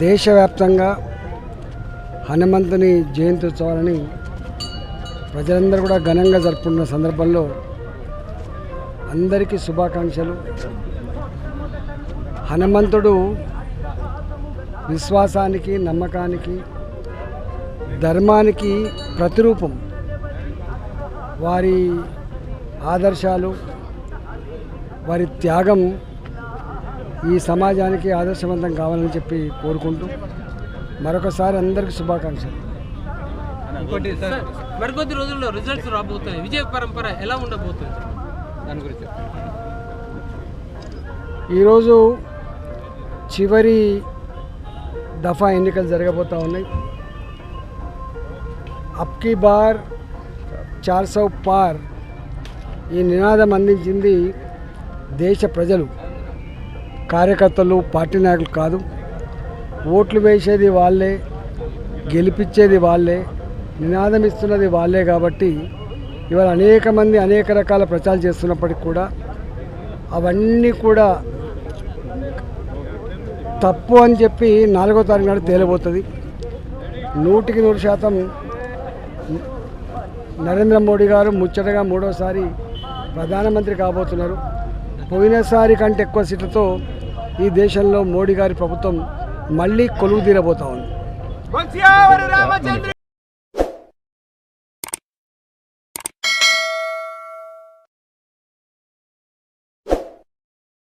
దేశవ్యాప్తంగా హనుమంతుని జయంతి ఉత్సవాలని ప్రజలందరూ కూడా ఘనంగా జరుపుకున్న సందర్భంలో అందరికీ శుభాకాంక్షలు. హనుమంతుడు విశ్వాసానికి, నమ్మకానికి, ధర్మానికి ప్రతిరూపం. వారి ఆదర్శాలు, వారి త్యాగం ఈ సమాజానికి ఆదర్శవంతం కావాలని చెప్పి కోరుకుంటూ మరొకసారి అందరికీ శుభాకాంక్షలు. మరికొద్ది రోజుల్లో రిజల్ట్స్ రాబోతున్నాయి. విజయ పరంపర ఎలా ఉండబోతుంది దాని గురించి? ఈరోజు చివరి దఫా ఎన్నికలు జరగబోతూ ఉన్నాయి. అబ్కి బార్ 400 పార్ ఈ నినాదం అందించింది దేశ ప్రజలు, కార్యకర్తలు, పార్టీ నాయకులు కాదు. ఓట్లు వేసేది వాళ్ళే, గెలిపించేది వాళ్ళే, నినాదం ఇస్తున్నది వాళ్ళే. కాబట్టి ఇవాళ అనేక మంది అనేక రకాల ప్రచారం చేస్తున్నప్పటికీ కూడా అవన్నీ కూడా తప్పు అని చెప్పి 4వ తారీఖు నాడు తేలిపోతుంది. 100% నరేంద్ర మోడీ గారు ముచ్చటగా 3వసారి ప్రధానమంత్రి కాబోతున్నారు. పోయినసారి కంటే ఎక్కువ సీట్లతో ఈ దేశంలో మోడీ గారి ప్రభుత్వం మళ్ళీ కొలువు తీరబోతా ఉంది.